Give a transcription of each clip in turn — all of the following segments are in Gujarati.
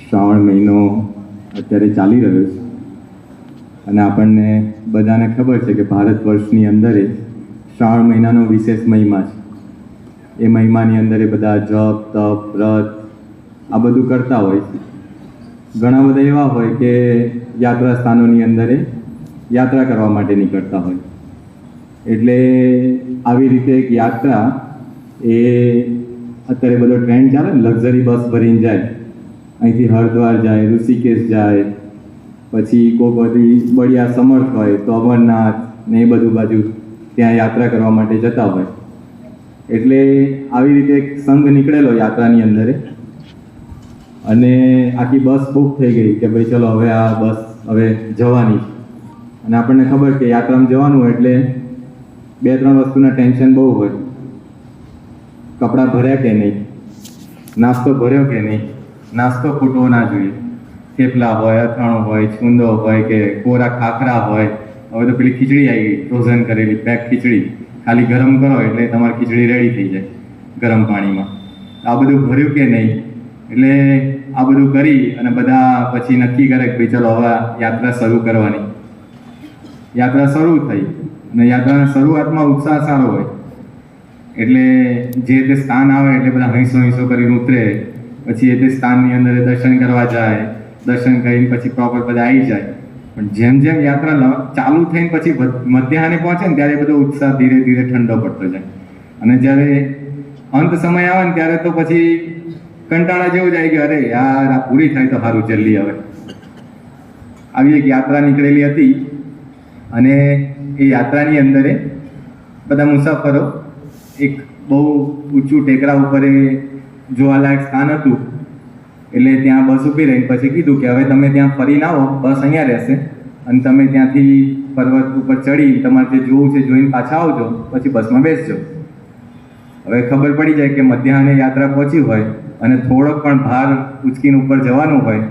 શ્રાવણ મહિનો અત્યારે ચાલી રહ્યો છે અને આપણને બધાને ખબર છે કે ભારત વર્ષની અંદર શ્રાવણ મહિનાનો વિશેષ મહિમા છે. એ મહિમાની અંદર એ બધા જપ તપ વ્રત આ બધું કરતા હોય છે. ઘણા બધા એવા હોય કે યાત્રા સ્થાનોની અંદર યાત્રા કરવા માટે નીકળતા હોય. એટલે આવી રીતે એક યાત્રા એ અત્યારે બધો ટ્રેન્ડ ચાલે ને, લક્ઝરી બસ ભરીને જાય, અહીંથી હરિદ્વાર જાય, ઋષિકેશ જાય, પછી કોઈ બધી બળિયા સમર્થ હોય તો અમરનાથ ને એ બધું બાજુ ત્યાં યાત્રા કરવા માટે જતા હોય. એટલે આવી રીતે એક સંઘ નીકળેલો યાત્રાની અંદર અને આખી બસ બુક થઈ ગઈ કે ભાઈ ચલો હવે આ બસ હવે જવાની છે. અને આપણને ખબર કે યાત્રામાં જવાનું હોય એટલે 2-3 વસ્તુના ટેન્શન બહુ હોય. કપડાં ભર્યા કે નહીં, નાસ્તો ભર્યો કે નહીં, નાસ્તો ખૂટવો ના જોઈએ, થેપલા હોય, અથાણું હોય, છુંદો હોય કે કોરા ખાખરા હોય. હવે તો પેલી ખીચડી આવી ગઈ, ફ્રોઝન કરેલી પેક ખીચડી, ખાલી ગરમ કરો એટલે તમારી ખીચડી રેડી થઈ જાય ગરમ પાણીમાં. આ બધું ભર્યું કે નહીં, એટલે આ બધું કરી અને બધા પછી નક્કી કરે કે ભાઈ ચલો હવે યાત્રા શરૂ કરવાની. યાત્રા શરૂ થઈ અને યાત્રાના શરૂઆતમાં ઉત્સાહ સારો હોય એટલે જે તે સ્થાન આવે એટલે બધા હૈસો કરીને ઉતરે. પછી એ તે સ્થાનની અંદર દર્શન કરવા જાય, દર્શન કરીને પછી પ્રોપર બધા આવી જાય. પણ જેમ જેમ યાત્રા ચાલુ થઈને પછી મધ્યાહને પહોંચે ને ત્યારે બધો ઉત્સાહ ધીરે ધીરે ઠંડો પડતો જાય. અને જ્યારે અંત સમય આવે ને ત્યારે તો પછી કંટાળા જેવું જાય કે અરે યાર આ પૂરી થાય તો સારું, જલ્દી હવે. આવી એક યાત્રા નીકળેલી હતી અને એ યાત્રાની અંદર બધા મુસાફરો એક બહુ ઊંચું ટેકરા ઉપર જોવાલાયક સ્થાન હતું. એટલે ત્યાં બસ ઊભી રહીને પછી કીધું કે હવે તમે ત્યાં ફરીને આવો, બસ અહીંયા રહેશે અને તમે ત્યાંથી પર્વત ઉપર ચડી તમારે જે જોવું છે જોઈને પાછા આવજો, પછી બસમાં બેસજો. હવે ખબર પડી જાય કે મધ્યાહને યાત્રા પહોંચી હોય અને થોડોક પણ ભાર ઉચકીને ઉપર જવાનું હોય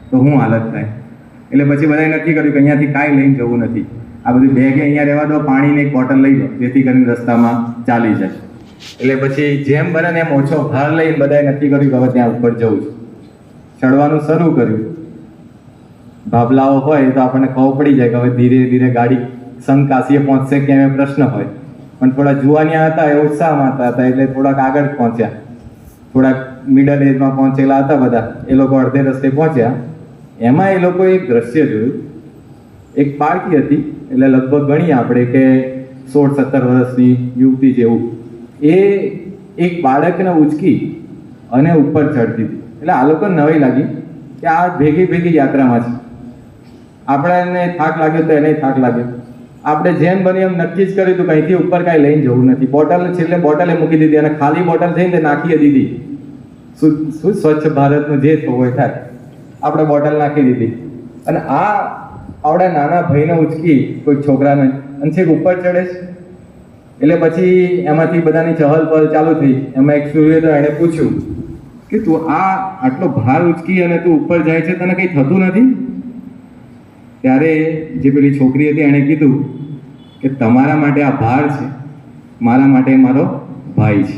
તો શું હાલત થાય. એટલે પછી બધાએ નક્કી કર્યું કે અહીંયાથી કાંઈ લઈને જવું નથી, આ બધું બેગે અહીંયા રહેવા દો, પાણીની એક બોટલ લઈ લો જેથી કરીને રસ્તામાં ચાલી જાય. એટલે પછી જેમ બને ને એમ ઓછો ભાર લઈને બધાએ નક્કી કર્યું કે હવે ત્યાં ઉપર જવું છે. ચડવાનું શરૂ કર્યું. ભાભલાઓ હોય તો આપણને ખબર પડી જાય કે હવે ધીરે ધીરે ગાડી સંકાસીએ પહોંચશે કે એમ પ્રશ્ન હોય. પણ થોડા જુવાનિયા હતા, એ ઉત્સાહમાં હતા એટલે થોડાક આગળ પહોંચ્યા. થોડાક મિડલ એજમાં પહોંચેલા હતા બધા, એ લોકો અડધે રસ્તે પહોંચ્યા. એમાં એ લોકોએ એક દ્રશ્ય જોયું. એક પાર્ટી હતી, એટલે લગભગ ગણીએ આપણે કે 16-17 વર્ષની યુવતી જેવું. એ એક બાળકને ઉચકી અને ઉપર ચડતી હતી. એટલે આ લોકોને નવાઈ લાગી કે આ ભેગી યાત્રામાં છે. આપણને થાક લાગ્યો તો એને થાક લાગ્યો. આપણે જેમ બની એમ નક્કી જ કર્યું હતું કે અહીંથી ઉપર કાંઈ લઈને જવું નથી. બોટલ છેલ્લે બોટલે મૂકી દીધી અને ખાલી બોટલ થઈને તે નાખી દીધી. શું સ્વચ્છ ભારતનું જે થવું હોય થાય, આપણે બોટલ નાખી દીધી. અને આવડા નાના ભાઈને ઉચકી કોઈ છોકરાને અને છેક ઉપર ચડે છે. એટલે પછી એમાંથી બધાની ચહલ પહલ ચાલુ થઈ. એમાં એક સૂર્ય તો એણે પૂછ્યું કે તું આટલો ભાર ઉચકી અને તું ઉપર જાય છે, તને કંઈ થતું નથી? ત્યારે જે પેલી છોકરી હતી એણે કીધું કે તમારા માટે આ ભાર છે, મારા માટે મારો ભાઈ છે.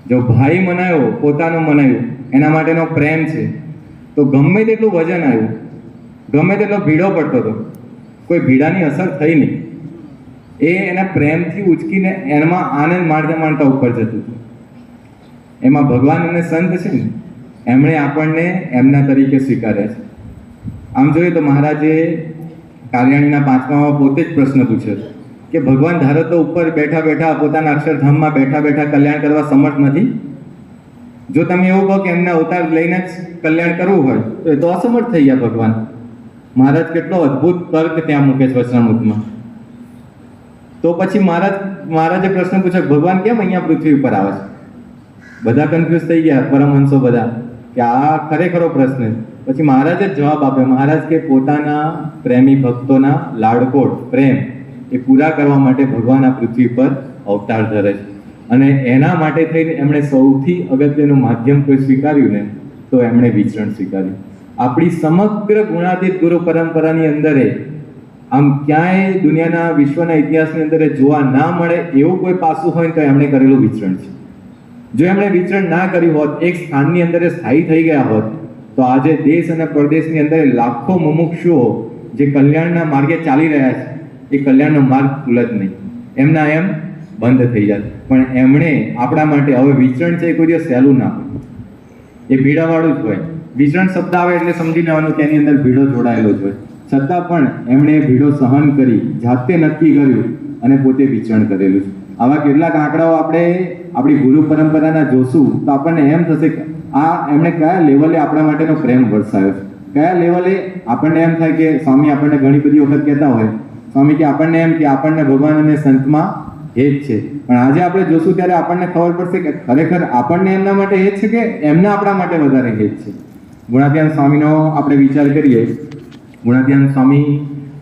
જો ભાઈ મનાયો, પોતાનો મનાયો, એના માટેનો પ્રેમ છે, તો ગમે તેટલું વજન આવ્યું, ગમે તેટલો ભીડો પડતો હતો, કોઈ ભીડાની અસર થઈ નહીં. એ એના પ્રેમથી ઉચકીને એમાં આનંદ માણતા ઉપર જતું હતું. એમાં ભગવાન અને સંત છે ને, એમણે આપણને એમના તરીકે સ્વીકાર્યા છે. આમ જોઈએ તો મહારાજે કાર્યાણીના 5મામાં પોતે જ પ્રશ્ન પૂછ્યો કે ભગવાન ધારો તો ઉપર બેઠા પોતાના અક્ષરધામમાં બેઠા કલ્યાણ કરવા સમર્થ નથી? જો તમે એવું કહો કે એમને અવતાર લઈને જ કલ્યાણ કરવું હોય તો એ તો અસમર્થ થઈ ગયા ભગવાન. મહારાજ કેટલો અદ્ભુત તર્ક ત્યાં મૂકે છે વચનામૃતમાં. તો પછી મહારાજે પ્રશ્ન પૂછ્યો ભગવાન કેમ અહીંયા પૃથ્વી ઉપર આવે છે? બધા કન્ફ્યુઝ થઈ ગયા, પરમહંસો બધા, કે આ ખરેખરો પ્રશ્ન છે. પછી મહારાજે જ જવાબ આપ્યો. મહારાજ કે પોતાના પ્રેમી ભક્તોના લાડકોડ પ્રેમ એ પૂરા કરવા માટે ભગવાન આ પૃથ્વી પર અવતાર ધરે છે. અને એના માટે થઈને એમણે સૌથી અગત્યનું માધ્યમ કોઈ સ્વીકાર્યું ને તો એમણે વિચરણ સ્વીકાર્યું. આપણી સમગ્ર ગુણાતીત ગુરુ પરંપરાની અંદર આમ ક્યાંય દુનિયાના વિશ્વના ઇતિહાસની અંદર જોવા ના મળે એવું કોઈ પાસું હોય તો એમણે કરેલું વિચરણ છે. જો એમણે વિચરણ ના કર્યું હોત, એક સ્થાનની અંદર સ્થાયી થઈ ગયા હોત, તો આજે દેશ અને પ્રદેશની અંદર લાખો મુમુક્ષુઓ જે કલ્યાણના માર્ગે ચાલી રહ્યા છે, એ કલ્યાણનો માર્ગ ખુલત નહીં, એમના એમ બંધ થઈ જાય. પણ એમણે આપણા માટે હવે વિચરણ છે એ કોઈ દિવસ સહેલું ના હોય, એ ભીડાવાળું જ હોય. વિચરણ શબ્દ આવે એટલે સમજી લેવાનું કે એની અંદર ભીડો જોડાયેલો જ હોય. છતાં પણ એમણે ભીડો સહન કરી, જાતે નક્કી કર્યું અને પોતે વિચરણ કરેલું છે. આવા કેટલાક આંકડાઓ આપણે આપણી ગુરુ પરંપરાના જોશું તો આપણને એમ થશે કે આ એમણે કયા લેવલે આપણા માટેનો પ્રેમ વરસાવ્યો છે, કયા લેવલે. આપણને એમ થાય કે સ્વામી આપણને ઘણી બધી વખત કહેતા હોય, સ્વામી કે આપણને એમ કે આપણને ભગવાન અને સંતમાં હેત છે. પણ આજે આપણે જોશું ત્યારે આપણને ખબર પડશે કે ખરેખર આપણને એમના માટે હેત છે કે એમના આપણા માટે વધારે હેત છે. ગુણાત્યાન સ્વામીનો આપણે વિચાર કરીએ. ગુણાત્યાન સ્વામી,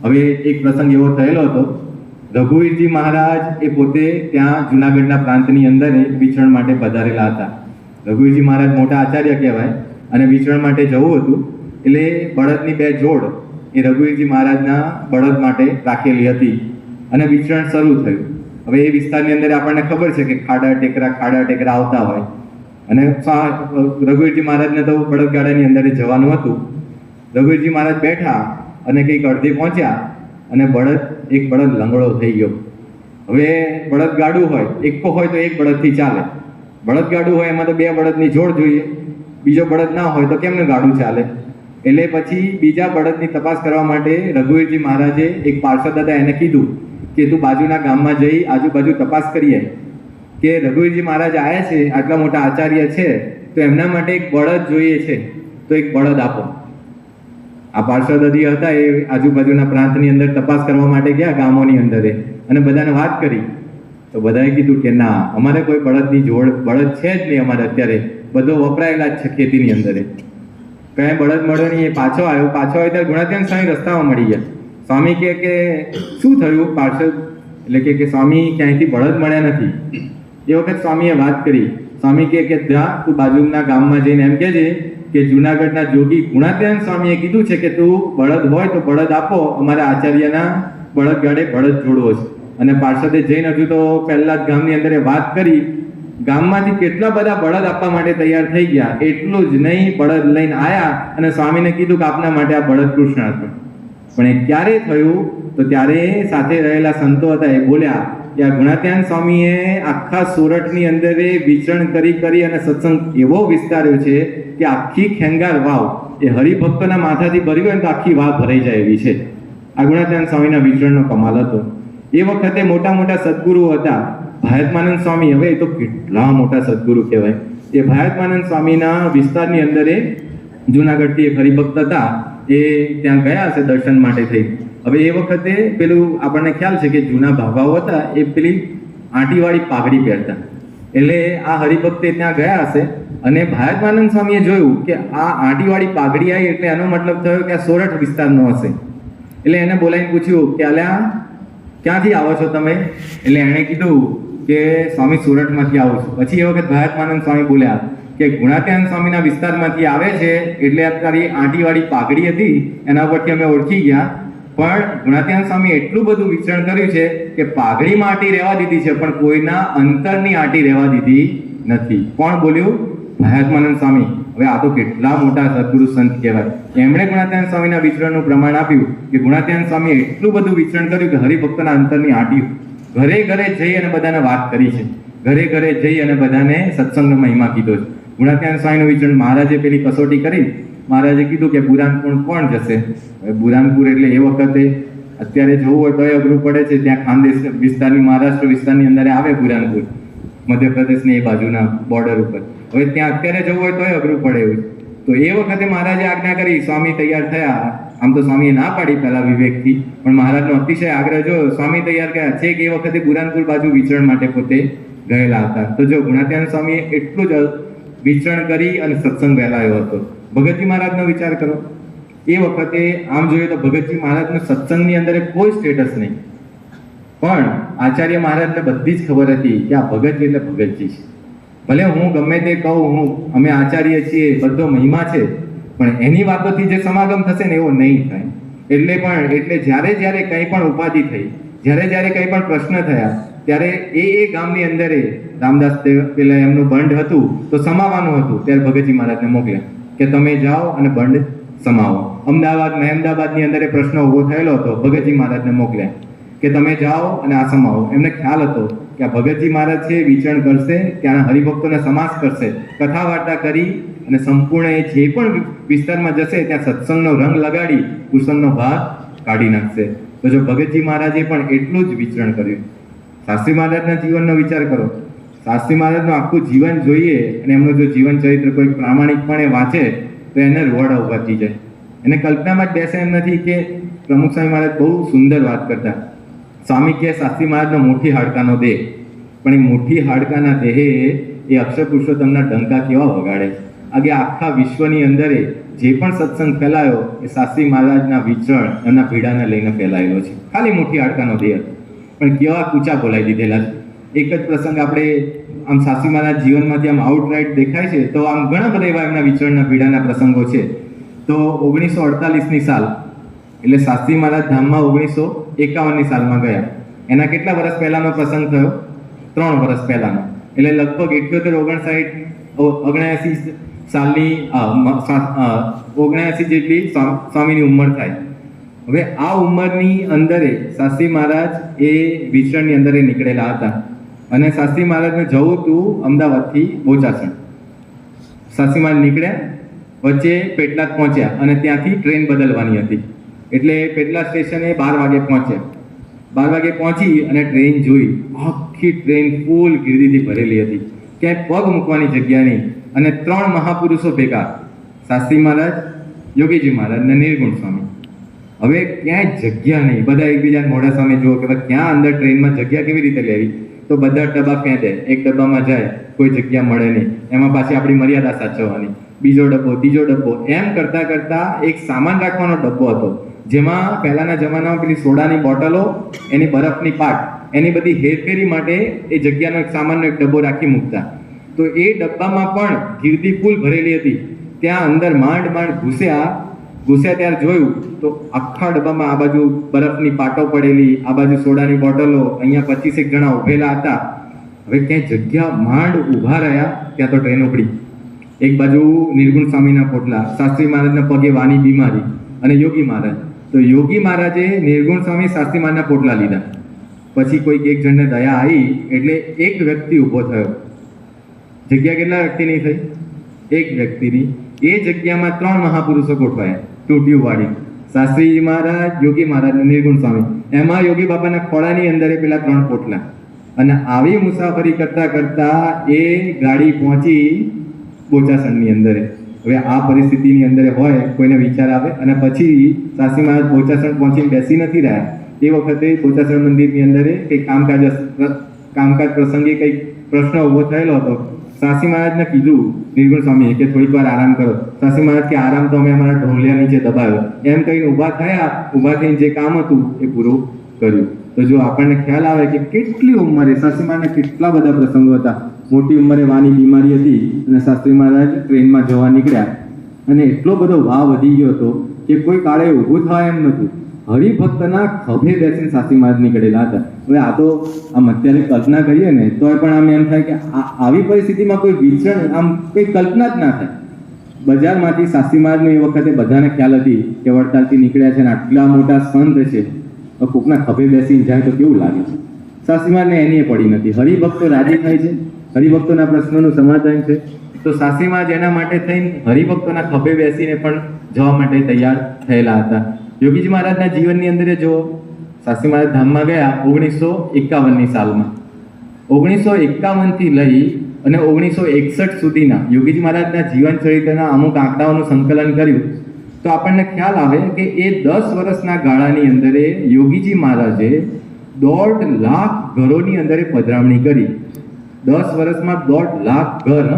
હવે એક પ્રસંગ એવો થયેલો હતો, રઘુવીરજી મહારાજ એ પોતે ત્યાં જુનાગઢના પ્રાંતની અંદર વિચરણ માટે પધારેલા હતા. રઘુવીરજી મહારાજ મોટા આચાર્ય કહેવાય અને વિચરણ માટે જવું હતું એટલે બળદની 2 જોડ એ રઘુવીરજી મહારાજના બળદ માટે રાખેલી હતી અને વિચરણ શરૂ થયું. હવે એ વિસ્તારની અંદર આપણને ખબર છે કે ખાડા ટેકરા આવતા હોય અને રઘુવીરજી મહારાજને તો બળદગાડાની અંદર જવાનું હતું. રઘુવીરજી મહારાજ બેઠા અને કંઈક અડધે પહોંચ્યા અને એક બળદ લંગડો થઈ ગયો. હવે બળદગાડું હોય, એકો હોય તો એક બળદથી ચાલે, બળદગાડું હોય એમાં તો 2 બળદની જોડ જોઈએ, બીજો બળદ ના હોય તો કેમનું ગાડું ચાલે? એટલે પછી બીજા બળદની તપાસ કરવા માટે રઘુવીરજી મહારાજે એક પાર્ષદ હતા એને કીધું કે તું બાજુના ગામમાં જઈ આજુબાજુ તપાસ કરી આય, કે રઘુવીરજી મહારાજ આવ્યા છે, આટલા મોટા આચાર્ય છે, તો એમના માટે એક બળદ જોઈએ છે, તો એક બળદ આપો. આ પાર્ષદ હતા એ આજુબાજુના પ્રાંતની અંદર તપાસ કરવા માટે ગયા ગામોની અંદર અને બધાને વાત કરી તો બધાએ કીધું કે ના, અમારે કોઈ બળદ છે જ નહીં, અમારે અત્યારે બધો વપરાયેલા જ છે ખેતીની અંદર. કઈ બળદ મળ્યો નહીં. એ પાછો આવ્યો ત્યારે ગુણાત્યાન સ્વામી રસ્તામાં મળી ગયા. સ્વામી કે શું થયું પાર્ષદ? એટલે કે સ્વામી ક્યાંયથી બળદ મળ્યા નથી. એ વખત સ્વામીએ વાત કરી. સ્વામી કે જા તું બાજુના ગામમાં જઈને એમ કહેજે કે જુનાગઢના જોગી ગુણાત્યાન સ્વામીએ કીધું છે કે તું બળદ હોય તો બળદ આપો, અમારા આચાર્યના બળદ ગાડે બળદ જોડવો છે. અને પાર્ષદે જઈને હજુ તો પહેલા જ ગામની અંદર વાત કરી, ગામમાંથી કેટલા બધા બળદ આપવા માટે તૈયાર થઈ ગયા. એટલું જ નહીં, બળદ લઈને આયા અને સ્વામીને કીધું કે આપના માટે આ બળદ કૃષ્ણ હતું. પણ એ ક્યારે થયું? તો ત્યારે સાથે રહેલા સંતો હતા એ બોલ્યા કે આ ગુણાત્યાન સ્વામીએ આખા સોરઠની અંદર વિચરણ કરી અને સત્સંગ એવો વિસ્તાર્યો છે કે આખી ખેંગાર વાવ એ હરિભક્તોના માથાથી ભરી હોય તો આખી વાવ ભરાઈ જાય એવી છે. આ ગુણાત્યાન સ્વામીના વિચરણનો કમાલ હતો. એ વખતે મોટા મોટા સદગુરુઓ હતા. ભાયતમાનંદ સ્વામી, હવે એ તો કેટલા મોટા સદગુરુ કહેવાય. એ ભાયતમાનંદ સ્વામીના વિસ્તારની અંદર જુનાગઢથી એક હરિભક્ત હતા, એ ત્યાં ગયા હશે દર્શન માટે થઈ. હવે એ વખતે પેલું આપણને ખ્યાલ છે કે જૂના ભાભાઓ હતા એ પેલી આંટીવાળી પાઘડી પહેરતા. એટલે આ હરિભક્તે ત્યાં ગયા હશે અને ભાયતમાનંદ સ્વામીએ જોયું કે આ આંટીવાળી પાઘડી આવી એટલે એનો મતલબ થયો કે આ સોરઠ વિસ્તારનો હશે. એટલે એને બોલાવીને પૂછ્યું કે અલ્યા ક્યાંથી આવો છો તમે? એટલે એણે કીધું કે સ્વામી સુરતમાંથી આવું છું. પછી એ વખત ભાયતમાનંદ સ્વામી બોલ્યા કે ગુણાત્યાન સ્વામીના વિસ્તારમાંથી આવે છે એટલે તારી આંટીવાળી પાઘડી હતી એના પરથી અમે ઓળખી ગયા. પણ ગુણાત્યાન સ્વામી એટલું બધું વિચરણ કર્યું છે કે પાઘડીમાં આંટી રહેવા દીધી છે પણ કોઈના અંતરની આંટી રહેવા દીધી નથી. કોણ બોલ્યું? ભાયતમાનંદ સ્વામી. હવે આ તો કેટલા મોટા સદગુરુ સંત કહેવાય. એમણે ગુણાત્યાન સ્વામીના વિચરણનું પ્રમાણ આપ્યું કે ગુણાત્યાન સ્વામીએ એટલું બધું વિચરણ કર્યું કે હરિભક્તના અંતરની આંટી ઘરે ઘરે જઈ અને બધાને વાત કરી છે, ઘરે ઘરે જઈ અને બધાને સત્સંગનો મહિમા કીધો છે. ગુણાત્યાન સ્વામીનું વિચરણ મહારાજે પેલી કસોટી કરી. મહારાજે કીધું કે બુરાનપુર કોણ જશે? હવે બુરાનપુર એટલે એ વખતે અત્યારે જવું હોય તોય અઘરું પડે છે. ત્યાં ખાનદેશ વિસ્તારની, મહારાષ્ટ્ર વિસ્તારની અંદર આવે બુરાનપુર, મધ્યપ્રદેશની એ બાજુના બોર્ડર ઉપર. હવે ત્યાં અત્યારે જવું હોય તોય અઘરું પડે એવું. તો એ વખતે મહારાજે આજ્ઞા કરી. સ્વામી તૈયાર થયા. આમ તો સ્વામીએ ના પાડી પહેલા વિવેકથી, પણ મહારાજનો અતિશય આગ્રહ જો સ્વામી તૈયાર કર્યા છે કે એ વખતે બુરાનપુર બાજુ વિચરણ માટે પોતે ગયેલા હતા. તો જો ગુણાત્યાન સ્વામીએ એટલું જ વિચરણ કરી અને સત્સંગ વહેલાયો હતો. ભગતજી મહારાજનો વિચાર કરો. એ વખતે આમ જોઈએ તો ભગતજી મહારાજનો સત્સંગની અંદર કોઈ સ્ટેટસ નહીં, પણ આચાર્ય મહારાજને બધી જ ખબર હતી કે આ ભગતજી એટલે ભગતજી છે. ભલે હું ગમે તે કહું, અમે આચાર્ય છીએ, બધો મહિમા છે, પણ એની વાતોથી જે સમાગમ થશે ને એવો નહીં થાય. એટલે જ્યારે કંઈ પણ ઉપાધિ થઈ, જ્યારે કંઈ પણ પ્રશ્ન થયા, ત્યારે એ ગામની અંદર રામદાસ પેલા એમનું બંધ હતું તો સમાવાનું હતું, ત્યારે ભગતજી મહારાજને મોકલ્યા. કે તમે જાઓ અને બંડ સમાવો. અમદાવાદની અંદર એ પ્રશ્ન ઊભો થયેલો હતો, ભગતજી મહારાજને મોકલ્યા કે તમે જાઓ અને આ સમાવો. એમને ખ્યાલ હતો કે આ ભગતજી મહારાજ છે વિચરણ કરશે, ત્યાંના હરિભક્તોને સમાસ કરશે, કથા વાર્તા કરી અને સંપૂર્ણ એ જે પણ વિસ્તારમાં જશે ત્યાં સત્સંગનો રંગ લગાડી કુસંગનો ભાગ કાઢી નાખશે. તો જો ભગતજી મહારાજે પણ એટલું જ વિચરણ કર્યું. શાસ્ત્રી મહારાજના જીવનનો વિચાર કરો. શાસ્ત્રી મહારાજનું આખું જીવન જોઈએ અને એમનું જો જીવન ચરિત્ર કોઈ પ્રામાણિકપણે વાંચે તો એને રોવાડા ઊભા થઈ જાય. એને કલ્પનામાં જ બેસે એમ નથી કે પ્રમુખ સ્વામી મહારાજ બહુ સુંદર વાત કરતા. સ્વામી કે શાસ્ત્રી મહારાજનો મોટી હાડકાનો દેહ, પણ એ મોટી હાડકાના દેહે એ અક્ષર પુરુષોત્તમના ડંકા કેવા વગાડે. આગે આખા વિશ્વની અંદર જે પણ સત્સંગ ફેલાયો એ શાસ્ત્રી મહારાજના વિચરણ એમના પીડાને લઈને ફેલાયેલો છે. ખાલી મોટી હાડકાનો દેહ પણ કેવા કૂચા બોલાવી દીધેલા છે. એક જ પ્રસંગ આપણે આમ શાસ્ત્રી મહારાજ જીવનમાંથી આમ આઉટરાઇટ દેખાય છે તો આમ ઘણા બધા એવા એમના વિચરણના પીડાના પ્રસંગો છે. તો 1948ની સાલ એટલે શાસ્ત્રી મહારાજ ધામમાં 1951ની સાલમાં ગયા. એના કેટલા વર્ષ પહેલાનો પ્રસંગ થયો? 3 વર્ષ પહેલાનો. એટલે લગભગ 78-79 સાલની 79 જેટલી સ્વામીની ઉંમર થાય. હવે આ ઉંમરની અંદરે શાસ્ત્રી મહારાજ એ વિચરણની અંદર નીકળેલા હતા અને શાસ્ત્રી મહારાજને જવું હતું અમદાવાદથી બોચાસણ. શાસ્ત્રી મહારાજ નીકળ્યા, વચ્ચે પેટલાદ પહોંચ્યા અને ત્યાંથી ટ્રેન બદલવાની હતી. એટલે પેટલાદ સ્ટેશને 12 વાગે પહોંચ્યા. 12 વાગે પહોંચી અને ટ્રેન જોઈ, આખી ટ્રેન ફૂલ ગીર્દીથી ભરેલી હતી, ક્યાંય પગ મૂકવાની જગ્યા નહીં. અને 3 મહાપુરુષો ભેગા, શાસ્ત્રી મહારાજ, યોગીજી મહારાજ અને નિર્ગુણ સ્વામી. હવે ક્યાંય જગ્યા નહીં. બધા એકબીજાને મોઢા સામે જુઓ કે ક્યાં અંદર ટ્રેનમાં જગ્યા કેવી રીતે લેવી. તો બધા ડબ્બા ફેંદે, એક ડબ્બામાં જાય, કોઈ જગ્યા મળે નહીં. એમાં પાછી આપણી મર્યાદા સાચવવાની. બીજો ડબ્બો, ત્રીજો ડબ્બો, એમ કરતા કરતા એક સામાન રાખવાનો ડબ્બો હતો જેમાં પહેલાના જમાનામાં પેલી સોડાની બોટલો, એની બરફની પાટ, એની બધી હેરફેરી માટે એ જગ્યાનો એક સામાનનો એક ડબ્બો રાખી મૂકતા. તો એ ડબ્બામાં પણ ગીર્દી ફૂલ ભરેલી હતી. ત્યાં અંદર માંડ ઘૂસ્યા ત્યારે જોયું તો આખા ડબ્બામાં આ બાજુ બરફની પાટો પડેલી, આ બાજુ સોડાની બોટલો, અહીંયા 25 જણા ઉભેલા હતા. હવે ક્યાંય જગ્યા માંડ ઊભા રહ્યા ત્યાં તો ટ્રેન ઉપડી. એક બાજુ નિર્ગુણ સ્વામીના પોટલા, શાસ્ત્રી મહારાજના પગે વાની બીમારી અને યોગી મહારાજ. તો યોગી મહારાજે નિર્ગુણ સ્વામી શાસ્ત્રી મહારાજના પોટલા લીધા. પછી કોઈક એક જણને દયા આવી એટલે એક વ્યક્તિ ઊભો થયો. જગ્યા કેટલા વ્યક્તિની થઈ? એક વ્યક્તિની. એ જગ્યામાં 3 મહાપુરુષો ગોઠવાયા, ટૂંટિયું વાળી. શાસ્ત્રીજી મહારાજ, યોગી મહારાજ અને નિર્ગુણ સ્વામી. એમાં યોગી બાપાના ખોળાની અંદર પેલા 3 પોટલા. અને આવી મુસાફરી કરતા કરતા એ ગાડી પહોંચી બોચાસણની અંદર. હવે આ પરિસ્થિતિની અંદર હોય કોઈને વિચાર આવે. અને પછી શાસ્ત્રી મહારાજ બોચાસણ પહોંચીને બેસી નથી રહ્યા. એ વખતે બોચાસણ મંદિરની અંદર કંઈક કામકાજ પ્રસંગે કંઈક પ્રશ્ન ઊભો થયેલો હતો. શાસ્ત્રી મહારાજને કીધું નિર્ગુણ સ્વામીએ કે થોડીક વાર આરામ કરો. શાસ્ત્રી મહારાજ કે આરામ તો અમે અમારા ઢોલિયા નીચે દબાવ્યો. એમ કહીને ઊભા થયા. ઊભા થઈને જે કામ હતું એ પૂરું કર્યું. તો જો આપણને ખ્યાલ આવે કે કેટલી ઉંમરે શાસ્ત્રી મહારાજને કેટલા બધા પ્રસંગો હતા. મોટી ઉંમરે વાની બીમારી હતી અને શાસ્ત્રી મહારાજ ટ્રેનમાં જવા નીકળ્યા અને એટલો બધો ભાવ વધી ગયો હતો કે કોઈ કાળે ઊભું થાય એમ નહોતું. હરિભક્તના ખભે બેસીને શાસ્ત્રી મહારાજ નીકળેલા હતા. હવે આ તો આમ અત્યારે કલ્પના કરીએ ને તોય પણ આમ એમ થાય કે આવી પરિસ્થિતિમાં કોઈ વિચરણ આમ કોઈ કલ્પના જ ના થાય. બજારમાંથી શાસ્ત્રી મહારાજને એ વખતે બધાને ખ્યાલ હતી કે વડતાલથી નીકળ્યા છે અને આટલા મોટા સંત છે, કોકના ખભે બેસીને જાય તો કેવું લાગે. શાસ્ત્રી મહારાજને એની પડી નથી. હરિભક્તો રાજી થાય છે, હરિભક્તોના પ્રશ્નોનું સમાધાન છે. તો શાસ્ત્રી મહારાજ એના માટે થઈને હરિભક્તોના ખભે બેસીને પણ જવા માટે તૈયાર થયેલા હતા. યોગીજી મહારાજના જીવનની અંદર જો શાસ્ત્રી મહારાજ ધામમાં ગયા 1951ની સાલમાં. 1951થી લઈ અને 1961 સુધીના યોગીજી મહારાજના જીવન ચરિત્રના અમુક આંકડાઓનું સંકલન કર્યું તો આપણને ખ્યાલ આવે કે એ 10 વર્ષના ગાળાની અંદર યોગીજી મહારાજે 1.5 લાખ ઘરોની અંદર પધરામણી કરી. 10 વર્ષમાં 1.5 લાખ ઘર.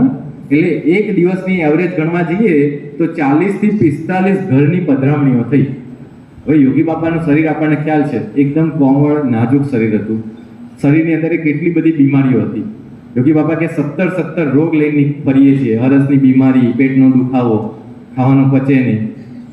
એટલે એક દિવસની એવરેજ ગણવા જઈએ તો 40 થી 45 ઘરની પધરામણીઓ થઈ. હવે યોગી બાપાનું શરીર આપણને ખ્યાલ છે એકદમ કોમળ નાજુક શરીર હતું. શરીરની અંદર કેટલી બધી બીમારીઓ હતી. યોગી બાપા કે 17 રોગ લઈને ફરીએ છીએ. હરસની બીમારી, પેટનો દુખાવો, ખાવાનું પચે નહીં.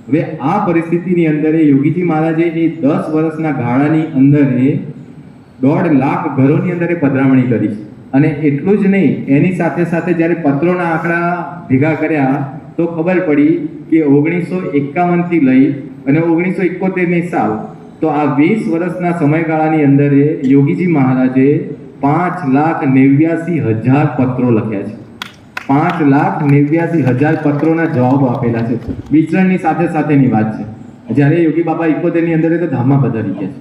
હવે આ પરિસ્થિતિની અંદર યોગીજી મહારાજે એ 10 વર્ષના ગાળાની અંદર 1.5 લાખ ઘરોની અંદર પધરામણી કરી. અને એટલું જ નહીં, એની સાથે સાથે જ્યારે પત્રોના આંકડા ભેગા કર્યા તો ખબર પડી કે 1951 થી લઈ અને 1971 સાલ, તો આ 20 વર્ષના સમયગાળાની અંદર યોગીજી મહારાજે 5,89,000 પત્રો લખ્યા છે. 5,89,000 પત્રોના જવાબો આપેલા છે. વિચરણની સાથે સાથેની વાત છે. જ્યારે યોગી બાબા 71 ની અંદર તો ધામમાં પધારી ગયા છે.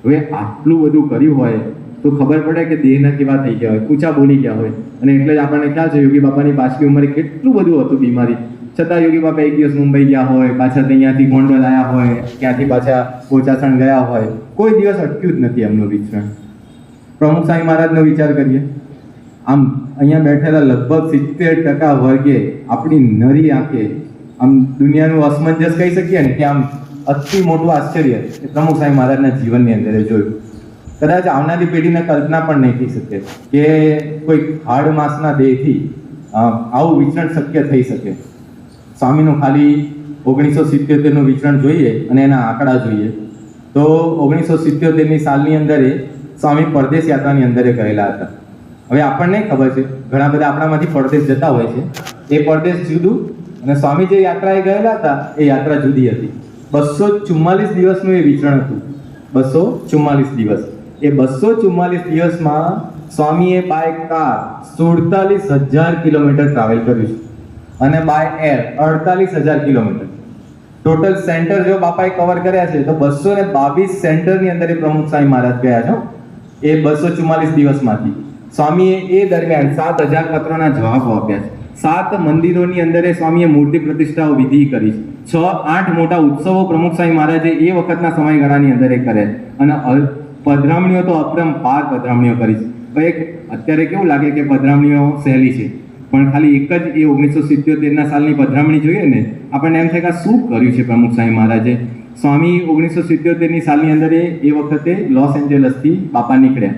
હવે આટલું બધું કર્યું હોય તો ખબર પડે કે દેહના કેવા થઈ ગયા હોય, ઊંચા બોલી ગયા હોય. અને એટલે જ આપણને ખ્યાલ છે યોગી બાપાની પાછલી ઉંમરે કેટલું બધું હતું બીમારી, છતાં યોગી બાપા એક દિવસ મુંબઈ ગયા હોય, પાછા અહીંયાથી ગોંડલ આવ્યા હોય, ત્યાંથી પાછા બોચાસણ ગયા હોય, કોઈ દિવસ અટક્યું જ નથી એમનું વિચરણ. પ્રમુખ સ્વામી મહારાજનો વિચાર કરીએ. આમ અહીંયા બેઠેલા લગભગ 70% વર્ગે આપણી નરી આંખે આમ દુનિયાનું અસમંજસ કહી શકીએ ને કે આમ અતિ મોટું આશ્ચર્ય એ પ્રમુખ સ્વામી મહારાજના જીવનની અંદર જોયું. કદાચ આવનારી પેઢીને કલ્પના પણ નહીં થઈ શકે કે કોઈ હાડ માસના દેહથી આવું વિચરણ શક્ય થઈ શકે. સ્વામીનું ખાલી 1977નું વિચરણ જોઈએ અને એના આંકડા જોઈએ તો 1977ની સાલની અંદર સ્વામી પરદેશ યાત્રાની અંદર ગયેલા હતા. હવે આપણને ખબર છે ઘણા બધા આપણામાંથી પરદેશ જતા હોય છે, એ પરદેશ જુદું અને સ્વામી જે યાત્રાએ ગયેલા હતા એ યાત્રા જુદી હતી. 244 દિવસનું એ વિચરણ હતું. 244 દિવસ. એ 244 દિવસમાં સ્વામીએ બાય કાર 47,000 કિલોમીટર ટ્રાવેલ કર્યું છે અને by air 48,000 kilometre. Total centre જો બાપાએ કવર કર્યા છે તો 222 સેન્ટરની અંદર પ્રમુખ સ્વામી મહારાજ ગયા છે. એ 244 દિવસમાંથી સ્વામીએ એ દરમિયાન 7,000 પત્રોના જવાબો આપ્યા છે. 7 મંદિરોની અંદર સ્વામીએ મૂર્તિ પ્રતિષ્ઠાઓ વિધિ કરી છે. 6-8 મોટા ઉત્સવો પ્રમુખ સ્વામી મહારાજે એ વખતના સમયગાળાની અંદર કર્યા અને પધરામણીઓ તો અપરંપાર પધરામણીઓ કરી છે. એક અત્યારે કેવું લાગે કે પધરામણીઓ સહેલી છે, પણ ખાલી એક જ એ 1977ના સાલની પધરામણી જોઈએ ને આપણને એમ થાય કે શું કર્યું છે પ્રમુખ સ્વામી મહારાજે. સ્વામી 1977ની સાલની અંદર એ વખતે લોસ એન્જલસથી બાપા નીકળ્યા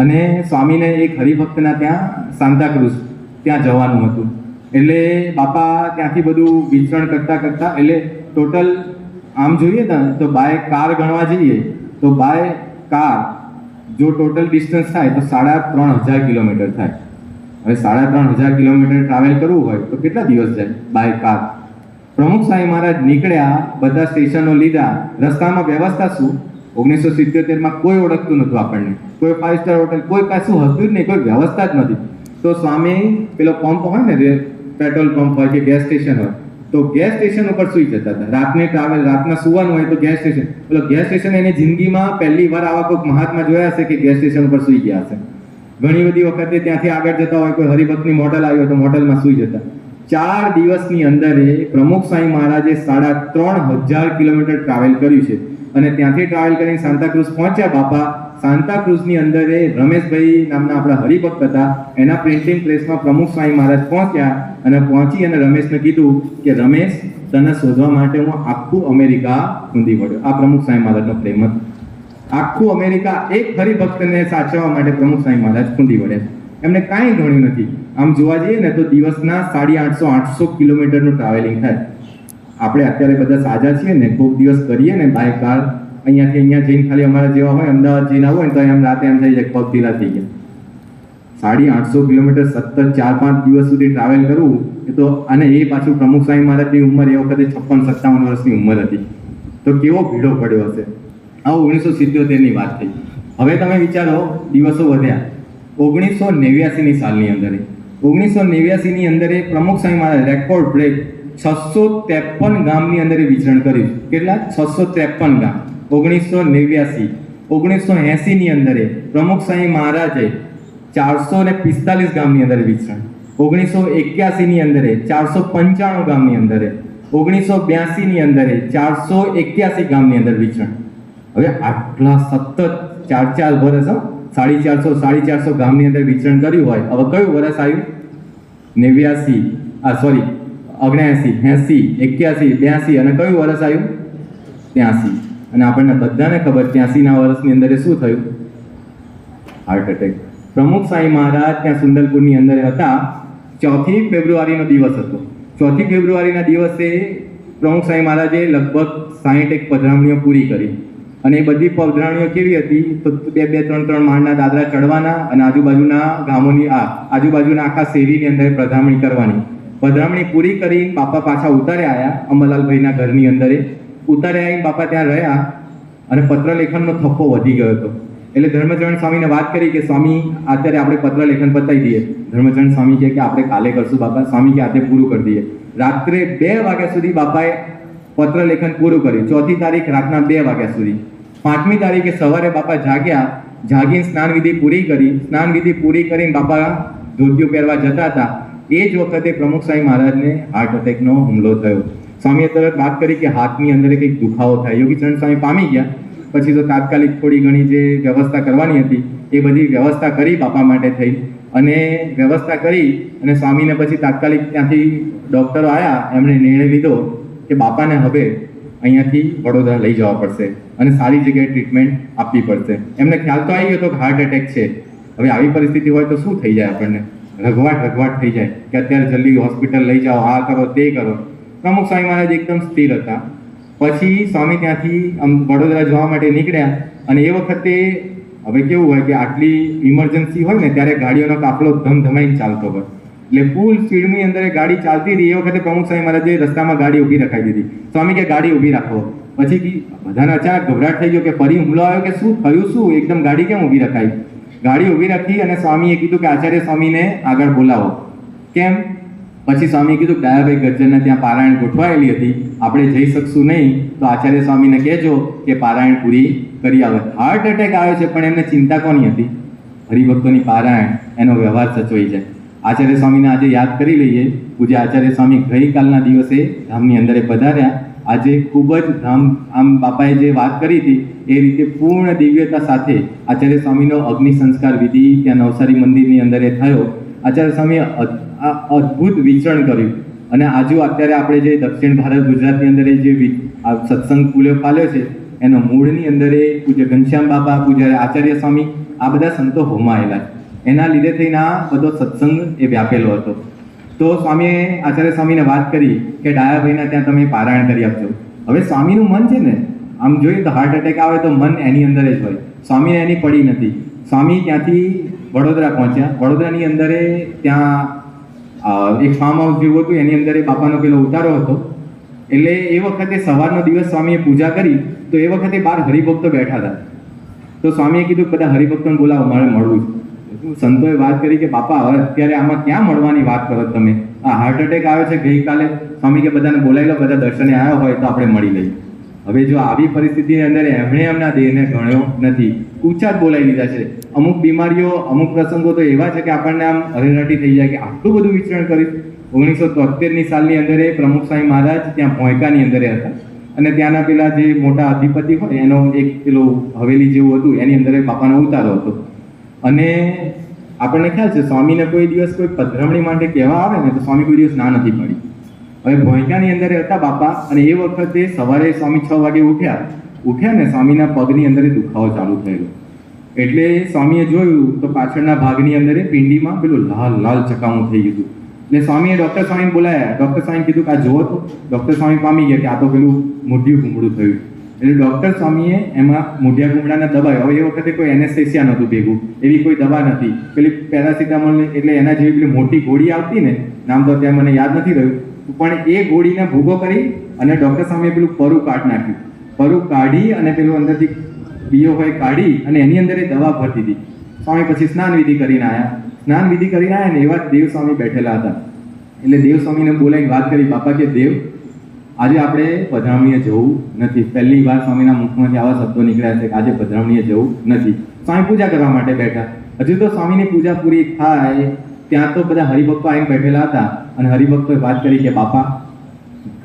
અને સ્વામીને એક હરિભક્તના ત્યાં સાંતાક્રુઝ ત્યાં જવાનું હતું. એટલે બાપા ત્યાંથી બધું વિચરણ કરતા એટલે ટોટલ આમ જોઈએ ને તો બાય કાર ગણવા જઈએ તો બાય કાર જો ટોટલ ડિસ્ટન્સ થાય તો 3,500 કિલોમીટર થાય. હવે 3,500 કિલોમીટર ટ્રાવેલ કરવું હોય તો કેટલા દિવસ જાય બાય કાર? પ્રમુખ સ્વામી મહારાજ નીકળ્યા, બધા સ્ટેશનો લીધા, રસ્તામાં વ્યવસ્થા શું? 1977માં કોઈ ઓળખતું નહોતું આપણને, કોઈ 5 સ્ટાર હોટલ, કોઈ કશું હતું જ નહીં, કોઈ વ્યવસ્થા જ નથી. તો સ્વામી પેલો પંપ હોય ને પેટ્રોલ પંપ હોય કે ગેસ સ્ટેશન હોય તો ગેસ સ્ટેશન ઉપર સુઈ જતા હતા. રાતના સુવાનું હોય તો ગેસ સ્ટેશન, પેલો ગેસ સ્ટેશન એની જિંદગીમાં પહેલી વાર આવા કોઈક મહાત્મા જોયા હશે કે ગેસ સ્ટેશન ઉપર સુઈ ગયા હશે. ઘણી બધી વખતે ત્યાંથી આગળ જતા હોય, કોઈ હરિભક્તની મોડલ આવી હોય તો મોડલમાં સુઈ જતા. 4 દિવસની અંદર પ્રમુખ સ્વામી મહારાજે 3,500 કિલોમીટર ટ્રાવેલ કર્યું છે અને ત્યાંથી ટ્રાવેલ કરીને સાંતાક્રુઝ પહોંચ્યા બાપા. સાંતાક્રુઝની અંદર રમેશભાઈ નામના આપણા હરિભક્ત હતા, એના પ્રિન્ટિંગ પ્રેસમાં પ્રમુખ સ્વામી મહારાજ પહોંચ્યા અને રમેશને કીધું કે રમેશ, તને શોધવા માટે હું આખું અમેરિકા ઊંધી પડ્યો. આ પ્રમુખ સ્વામી મહારાજનો પ્રેમ હતો. આખું અમેરિકા એક હરિભક્તને સાચવવા માટે પ્રમુખ સ્વામી મહારાજ ઊંધી પડ્યા. એમને કાંઈ ગણ્યું નથી. આમ જોવા જઈએ ને તો દિવસના 850 કિલોમીટરનું ટ્રાવેલિંગ થાય. આપણે અત્યારે બધા સાજા છીએ ને, કોઈક દિવસ કરીએ ને બાય કાર, અહીંયાથી અહીંયા જઈને ખાલી અમારા જેવા હોય અમદાવાદ જઈને આવો ને તો એમ રાતે એમ થઈ જાય પગ ઢીલા થઈ ગયા. 850 કિલોમીટર સતત 4-5 દિવસ સુધી ટ્રાવેલ કરવું એ તો, અને એ પાછું પ્રમુખ સ્વામી મહારાજની ઉંમર એ વખતે 56-57 વર્ષની ઉંમર હતી, તો કેવો ભીડો પડ્યો હશે. આ 1977ની વાત થઈ. હવે તમે વિચારો, દિવસો વધ્યા. 1989ની સાલની અંદર 1989ની અંદર પ્રમુખ સ્વામી મહારાજ રેકોર્ડ બ્રેક 653 ગામની અંદર વિચરણ કર્યું. કેટલા? 653 ગામ. 1980ની અંદર પ્રમુખ સ્વામી મહારાજે 445 ગામની અંદર વિચરણ. 1981ની અંદર 495 ગામની અંદર, 1982ની અંદર 481 ગામની અંદર વિચરણ. હવે આટલા સતત 4 વર્ષ 450 ગામની અંદર વિચરણ કર્યું હોય, હવે કયું વર્ષ આવ્યું? 79, 79, 80, 81, 82 અને કયું વર્ષ આવ્યું? 83. અને આપણને બધાને ખબર 83ના વર્ષની અંદર શું થયું? Heart attack. પ્રમુખ સ્વામી મહારાજ ત્યાં સુંદરપુરની અંદર હતા. 4 ફેબ્રુઆરીનો દિવસ હતો. 4 ફેબ્રુઆરીના દિવસે પ્રમુખ સ્વામી મહારાજે લગભગ 61 પધરામણીઓ પૂરી કરી. અને એ બધી પધરામણીઓ કેવી હતી? તો 2-3 માળના દાદરા ચડવાના અને આજુબાજુના ગામોની આજુબાજુના આખા શેરીની અંદર પધરામણી કરવાની. પધરામણી પૂરી કરી બાપા પાછા ઉતારે આવ્યા અંબાલાલભાઈના ઘરની અંદર. ઉતારે આવીને બાપા ત્યાં રહ્યા અને પત્રલેખનનો થપ્પો વધી ગયો હતો. એટલે ધર્મચરણ સ્વામીને વાત કરી કે સ્વામી અત્યારે આપણે પત્રલેખન પતાવી દઈએ. ધર્મચરણ સ્વામી કહે કે આપણે કાલે કરશું બાપા. સ્વામી કે આજે પૂરું કરી દઈએ. રાત્રે 2 વાગ્યા સુધી બાપાએ પત્રલેખન પૂરું કર્યું. 4મી તારીખ રાતના 2 વાગ્યા સુધી. 5મી તારીખે સવારે બાપા જાગ્યા. જાગીને સ્નાન વિધિ પૂરી કરી. સ્નાન વિધિ પૂરી કરીને બાપા ધોતિયો પહેરવા જતા હતા. એ જ વખતે પ્રમુખ સ્વામી મહારાજને હાર્ટ એટેકનો હુમલો થયો. સ્વામીએ તરત વાત કરી કે હાથની અંદર કંઈક દુખાવો થાય. યોગીચરણ સ્વામી પામી ગયા. પછી તો તાત્કાલિક થોડી ઘણી જે વ્યવસ્થા કરવાની હતી એ બધી વ્યવસ્થા કરી બાપા માટે થઈ. અને વ્યવસ્થા કરી અને સ્વામીને પછી તાત્કાલિક ત્યાંથી ડૉક્ટરો આવ્યા. એમણે નિર્ણય લીધો કે બાપાને હવે અહીંયાથી વડોદરા લઈ જવા પડશે અને સારી જગ્યાએ ટ્રીટમેન્ટ આપવી પડશે. એમને ખ્યાલ તો આવી ગયો હતો કે હાર્ટ એટેક છે. હવે આવી પરિસ્થિતિ હોય તો શું થઈ જાય, આપણને રઘવાટ થઈ જાય કે અત્યારે જલ્દી હોસ્પિટલ લઈ જાઓ, આ કરો તે કરો. પ્રમુખ સ્વામી મહારાજ એકદમ સ્થિર હતા. પછી સ્વામી ત્યાંથી વડોદરા જવા માટે નીકળ્યા. અને એ વખતે હવે કેવું હોય કે આટલી ઇમરજન્સી હોય ને ત્યારે ગાડીઓનો કાફલો ધમધમાઈને ચાલતો હોય. એટલે ફૂલ સ્પીડની અંદર ગાડી ચાલતી હતી. એ વખતે પ્રમુખ સ્વામી મહારાજે રસ્તામાં ગાડી ઊભી રખાવી દીધી. સ્વામી કે ગાડી ઊભી રાખો. પછી બધાને અચાનક ગભરાટ થઈ ગયો કે ફરી હુમલો આવ્યો કે શું થયું, શું એકદમ ગાડી કેમ ઊભી રખાઈ. ગાડી ઊભી રાખી અને સ્વામીએ કીધું કે આચાર્ય સ્વામીને આગળ બોલાવો. કેમ? પછી સ્વામીએ કીધું કે ડાયાભાઈ ગજ્જરના ત્યાં પારાયણ ગોઠવાયેલી હતી, આપણે જઈ શકશું નહીં, તો આચાર્ય સ્વામીને કહેજો કે પારાયણ પૂરી કરી આવે. હાર્ટ એટેક આવ્યો છે પણ એમને ચિંતા કોની હતી? હરિભક્તોની પારાયણ, એનો વ્યવહાર સચવાઈ જાય. આચાર્ય સ્વામીને આજે યાદ કરી લઈએ. પૂજ્ય આચાર્ય સ્વામી ગઈકાલના દિવસે ધામની અંદર પધાર્યા. આજે ખૂબ જ ધામ આમ બાપાએ જે વાત કરી હતી એ રીતે પૂર્ણ દિવ્યતા સાથે આચાર્ય સ્વામીનો અગ્નિ સંસ્કાર વિધિ ત્યાં નવસારી મંદિરની અંદર થયો. આચાર્ય સ્વામીએ અદ્ભુત વિચરણ કર્યું. અને આજુ અત્યારે આપણે જે દક્ષિણ ભારત ગુજરાતની અંદર જે સત્સંગ ફૂલ્યો ફાલ્યો છે એનો મૂળની અંદર પૂજ્ય ઘનશ્યામ બાપા, પૂજ્ય આચાર્ય સ્વામી, આ બધા સંતો હોમાયેલા. એના લીધે થઈને આ બધો સત્સંગ એ વ્યાપેલો હતો. તો સ્વામીએ આચાર્ય સ્વામીને વાત કરી કે ડાયાભાઈના ત્યાં તમે પારાયણ કરી આપજો. હવે સ્વામીનું મન છે ને, આમ જોઈએ તો હાર્ટ એટેક આવે તો મન એની અંદર જ હોય. સ્વામીને એની પડી નથી. સ્વામી ત્યાંથી વડોદરા પહોંચ્યા. વડોદરાની અંદર ત્યાં એક ફાર્મ હાઉસ જેવું હતું, એની અંદર બાપાનો પેલો ઉતારો હતો. એટલે એ વખતે સવારનો દિવસ સ્વામીએ પૂજા કરી તો એ વખતે 12 હરિભક્તો બેઠા હતા. તો સ્વામીએ કીધું બધા હરિભક્તોને બોલાવો, મારે મળવું છે. સંતોએ વાત કરી કે બાપા હવે અત્યારે આમાં ક્યાં મળવાની વાત કરો તમે, આ હાર્ટ એટેક આવ્યો છે ગઈકાલે. સ્વામી કે બધાને બોલાવી લો, બધા દર્શને આવ્યા હોય તો આપણે મળી લઈએ. હવે જો આવી પરિસ્થિતિની અંદર એમણે એમના દેહને ગણ્યો નથી, ઊંચા જ બોલાવી લીધા છે. અમુક બીમારીઓ, અમુક પ્રસંગો તો એવા છે કે આપણને આમ હરેરાટી થઈ જાય કે આટલું બધું વિચરણ કર્યું. 1973ની સાલની અંદર પ્રમુખ સ્વામી મહારાજ ત્યાં ભોંયકાની અંદર હતા. અને ત્યાંના પેલા જે મોટા અધિપતિ હોય એનો એક પેલો હવેલી જેવું હતું, એની અંદર બાપાનો ઉતારો હતો. અને આપણને ખ્યાલ છે સ્વામીને કોઈ દિવસ કોઈ પધરામણી માટે કહેવા આવે ને તો સ્વામી કોઈ દિવસ ના નથી પડી. હવે ભોંયકાની અંદર હતા બાપા. અને એ વખતે સવારે સ્વામી 6 વાગે ઉઠ્યા ને સ્વામીના પગની અંદર દુખાવો ચાલુ થયેલો. એટલે સ્વામીએ જોયું તો પાછળના ભાગની અંદર પિંડીમાં પેલું લાલ ચકામું થઈ ગયું. એટલે સ્વામીએ ડૉક્ટર સ્વામીને બોલાયા. ડૉક્ટર સ્વામીએ કીધું કે આ જુઓ તો. ડૉક્ટર સ્વામી પામી ગયા કે આ તો પેલું મોઢિયું ઘૂમડું થયું. એટલે ડૉક્ટર સ્વામીએ એમાં મોઢિયા ઘૂમડાને દબાવ્યો. હવે એ વખતે કોઈ એનેસ્થેસિયા નહોતું ભેગું, એવી કોઈ દવા નથી. પેલી પેરાસિટામોલ એટલે એના જેવી પેલી મોટી ગોળી આવતી ને, નામ તો અત્યારે મને યાદ નથી રહ્યું, પણ એ ગોળીને ભૂગો કરી અને ડૉક્ટર સ્વામીએ પેલું પરું કાઢ નાખ્યું. પરું કાઢી અને પેલું અંદરથી બીજો હોય કાઢી અને એની અંદર એ દવા ભરતી હતી. સ્વામી પછી સ્નાન વિધિ કરીને આવ્યા. સ્નાન વિધિ કરીને આવ્યા ને એવા દેવ સ્વામી બેઠેલા હતા. એટલે દેવ સ્વામીને બોલાવીને વાત કરી, બાપા કે દેવ આજે આપણે પધરામણીએ જવું નથી. પહેલી વાર સ્વામીના મુખમાંથી આવા શબ્દો નીકળ્યા છે કે આજે પધરામણીએ જવું નથી. સ્વામી પૂજા કરવા માટે બેઠા. હજુ તો સ્વામીની પૂજા પૂરી થાય ત્યાં તો બધા હરિભક્તો આવીને બેઠેલા હતા. અને હરિભક્તોએ વાત કરી કે બાપા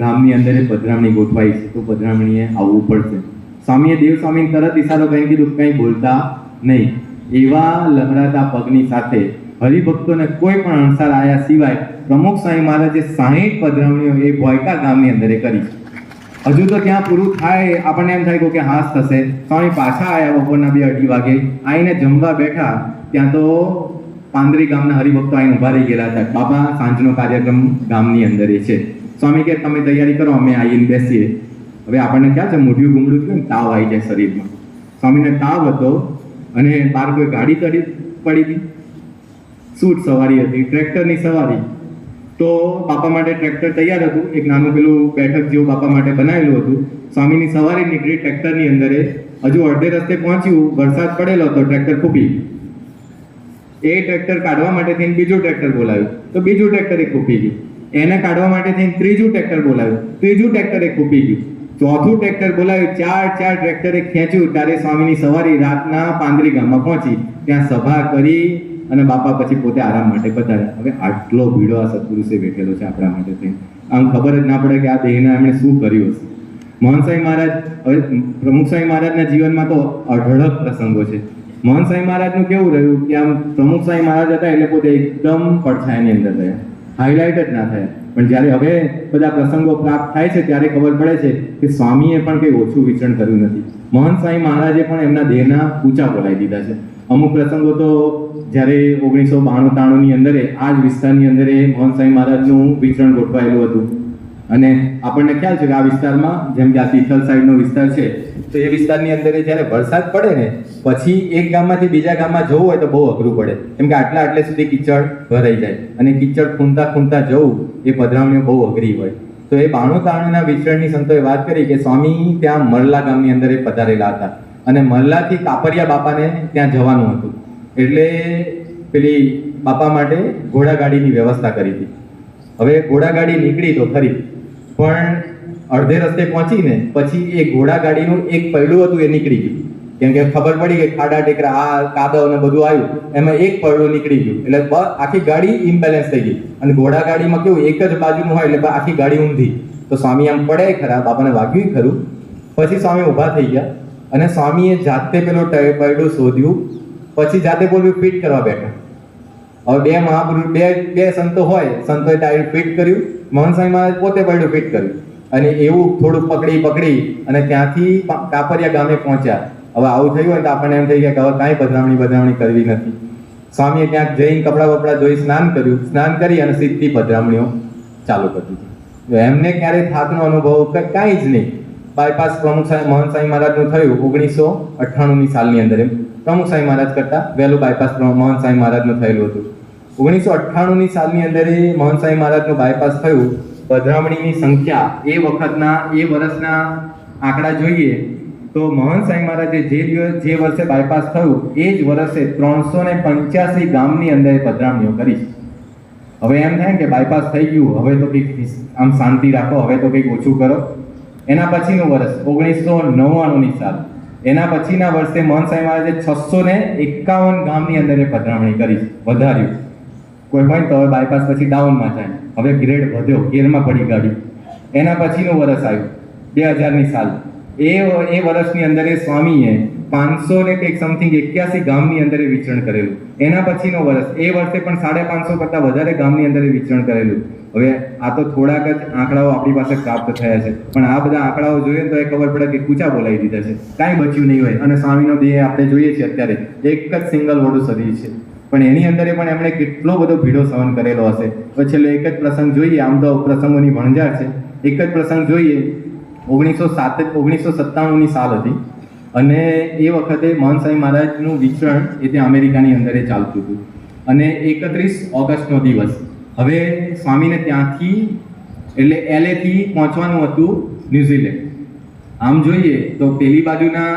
ગામની અંદર પધરામણી ગોઠવાઈ છે તો પધરામણીએ આવવું પડશે. સ્વામીએ દેવ સ્વામીને તરત ઈશારો કરીને કીધું કંઈ બોલતા નહીં. એવા લહરાતા પગની સાથે હરિભક્તોને કોઈ પણ અણસાર આવ્યા સિવાય પ્રમુખ સ્વામી મહારાજે 60 પધરામણીઓ એ ભોયકા ગામની અંદર કરી. હજુ તો ત્યાં પૂરું થાય આપણને એમ થાય કે હાસ થશે. સ્વામી પાછા આવ્યા બપોરના 2-2:30 વાગે. આવીને જમવા બેઠા ત્યાં તો પાંદરી ગામના હરિભક્તો આવીને ઊભા રહી ગયેલા હતા. બાપા સાંજનો કાર્યક્રમ ગામની અંદર છે. સ્વામી કે તમે તૈયારી કરો, અમે આવીને બેસીએ. હવે આપણને ક્યાં છે મોઢિયું ગુમડું થયું ને તાવ આવી જાય શરીરમાં. સ્વામીને તાવ હતો અને બહાર કોઈ ગાડી પડી હતી, સૂટ સવારી હતી, ટ્રેક્ટરની સવારી. તો બાપા માટે ટ્રેક્ટર તૈયાર હતું, એક નાનું પેલું બેઠક જેવું બાપા માટે બનાવેલું હતું. સ્વામીની સવારી નીકળી ટ્રેક્ટરની અંદર, હજુ અડધે રસ્તે પહોંચ્યું, વરસાદ પડેલો તો ટ્રેક્ટર ખૂપી. એ ટ્રેક્ટર કાઢવા માટે થઈને બીજું ટ્રેક્ટર બોલાવ્યું તો બીજું ટ્રેક્ટર એ ખૂપી ગયું. એને કાઢવા માટે થઈને ત્રીજું ટ્રેક્ટર બોલાવ્યું, ત્રીજું ટ્રેક્ટર એ ખૂપી ગયું. ચોથું ટ્રેક્ટર બોલાવ્યું, ચાર ટ્રેક્ટરે ખેંચ્યું. ત્યારે સ્વામીની સવારી રાતના પાંદરી ગામમાં પહોંચી, ત્યાં સભા કરી અને બાપા પછી પોતે આરામ માટે પધાર્યા. હવે આટલો ભીડો આ સત્પુરુષે બેઠેલો છે આપણા માટે થઈને, આમ ખબર જ ના પડે કે આ દેહના એમણે શું કર્યું હશે. મહંત સ્વામી મહારાજ, હવે પ્રમુખ સ્વામી મહારાજના જીવનમાં તો અઢળક પ્રસંગો છે. મહંત સ્વામી મહારાજનું કેવું રહ્યું કે આમ પ્રમુખ સ્વામી મહારાજ હતા એટલે પોતે એકદમ પડછાયાની અંદર રહ્યા, હાઇલાઇટ જ ના થયા. પણ જ્યારે હવે બધા પ્રસંગો પ્રાપ્ત થાય છે ત્યારે ખબર પડે છે કે સ્વામીએ પણ કંઈ ઓછું વિચરણ કર્યું નથી. મહંત સ્વામી મહારાજે પણ એમના દેહના ઊંચા બોલાવી દીધા છે. અમુક પ્રસંગો તો જ્યારે 1992-93ની અંદર આ જ વિસ્તારની અંદર મહંત સ્વામી મહારાજનું વિચરણ ગોઠવાયેલું હતું. અને આપણને ખ્યાલ છે કે આ વિસ્તારમાં, જેમ કે આ તિથલ સાઈડનો વિસ્તાર છે, તો એ વિસ્તારની અંદર જ્યારે વરસાદ પડે ને પછી એક ગામમાંથી બીજા ગામમાં જવું હોય તો બહુ અઘરું પડે, કેમ કે આટલે સુધી કિચડ ભરાઈ જાય અને કિચડ ખૂંદતા જવું એ પધરામણીઓ બહુ અઘરી હોય. તો એ 92-93ના વિચરણની સંતોએ વાત કરી કે સ્વામી ત્યાં મરલા ગામની અંદર એ પધારેલા હતા અને મરલાથી કાપરિયા બાપાને ત્યાં જવાનું હતું. એટલે પેલી બાપા માટે ઘોડાગાડીની વ્યવસ્થા કરી હતી. હવે ઘોડાગાડી નીકળી તો ખરી, પણ અડધે રસ્તે પહોંચીને પછી એ ઘોડાગાડીનું એક પૈડું હતું એ નીકળી ગયું, કેમ કે ખબર પડી કે ખાડા ટેકરા આ કાદવ ને બધું આવ્યું, એમાં એક પૈડું નીકળી ગયું એટલે આખી ગાડી ઇમ્બેલેન્સ થઈ ગઈ. અને ઘોડાગાડીમાં કેવું એક જ બાજુનું હોય એટલે આખી ગાડી ઊંધી. તો સ્વામી આમ પડે ખરા, બાપાને વાગ્યું ખરું. પછી સ્વામી ઊભા થઈ ગયા અને સ્વામીએ જાતે પેલો પૈડું શોધ્યું, પછી જાતે બોલ્યું ફિટ કરવા બેઠા. હવે બે મહાપુરુષ બે સંતો હોય, સંતોએ ટાયર ફિટ કર્યું, મહંત સ્વામી મહારાજ પોતે પૈડું ફિટ કર્યું અને એવું થોડું પકડી અને ત્યાંથી કાપરિયા ગામે પહોંચ્યા. હવે આવું થયું હોય તો આપણને એમ થઈ ગયા કે હવે કાંઈ પધરામણી કરવી નથી. સ્વામીએ ત્યાં જઈને કપડાં ધોઈ સ્નાન કર્યું, સ્નાન કરી અને સીધી પધરામણીઓ ચાલુ કરી દીધી. એમને ક્યારેય થાકનો અનુભવ કાંઈ જ નહીં. બાયપાસ પ્રમુખ સાહેબ મહંત સ્વામી મહારાજનું થયું 1998ની સાલની અંદર. એમ પ્રમુખ સ્વામી મહારાજ કરતા વહેલું બાયપાસ મહંત સ્વામી મહારાજનું થયેલું હતું. 1998ની સાલની અંદર મહંત સ્વામી મહારાજનું બાયપાસ થયું. પધરામણીની સંખ્યા એ વખતના એ વર્ષના આંકડા જોઈએ તો મહંત સ્વામી મહારાજે જે વર્ષે બાયપાસ થયું એ જ વર્ષે 385 ગામની અંદર પધરામણીઓ કરી. હવે એમ થાય કે બાયપાસ થઈ ગયું, હવે તો કંઈક આમ શાંતિ રાખો, હવે તો કંઈક ઓછું કરો. એના પછીનું વર્ષ 1999ની સાલ, એના પછીના વર્ષે મહંત સ્વામી મહારાજે 651 ગામની અંદર પધરામણી કરી, વધાર્યું. કોઈ હોય તો હવે બાયપાસ પછી ડાઉનમાં જાય, હવે ગ્રેડ વધ્યો, ગેરમાં પડી ગાડી. એના પછીનું વર્ષ આવ્યું 2000ની સાલ. એ વર્ષની અંદર સ્વામીએ 500 ને કંઈક સમથિંગ 81 ગામની અંદર વિચરણ કરેલું. એના પછીનો વર્ષ, એ વર્ષે પણ 550 કરતાં વધારે ગામની અંદર વિચરણ કરેલું. હવે આ તો થોડાક જ આંકડાઓ આપણી પાસે પ્રાપ્ત થયા છે, પણ આ બધા આંકડાઓ જોઈએ તો એ ખબર પડે કે કૂચા બોલાવી દીધા છે, કાંઈ બચ્યું નહીં હોય. અને સ્વામીનો દેહ આપણે જોઈએ છીએ અત્યારે એક જ સિંગલ વડું શરીર છે, પણ એની અંદર પણ એમણે કેટલો બધો ભીડો સહન કરેલો હશે. પછી છેલ્લે એક જ પ્રસંગ જોઈએ, આમ તો પ્રસંગોની ભણજાર છે. એક જ પ્રસંગ જોઈએ, 1997ની સાલ હતી અને એ વખતે મહંત સ્વામી મહારાજનું વિચરણ એ ત્યાં અમેરિકાની અંદર ચાલતું હતું અને 31 ઓગસ્ટનો દિવસ. હવે સ્વામીને ત્યાંથી એટલે LAથી પહોંચવાનું હતું ન્યુઝીલેન્ડ. આમ જોઈએ તો પેલી બાજુના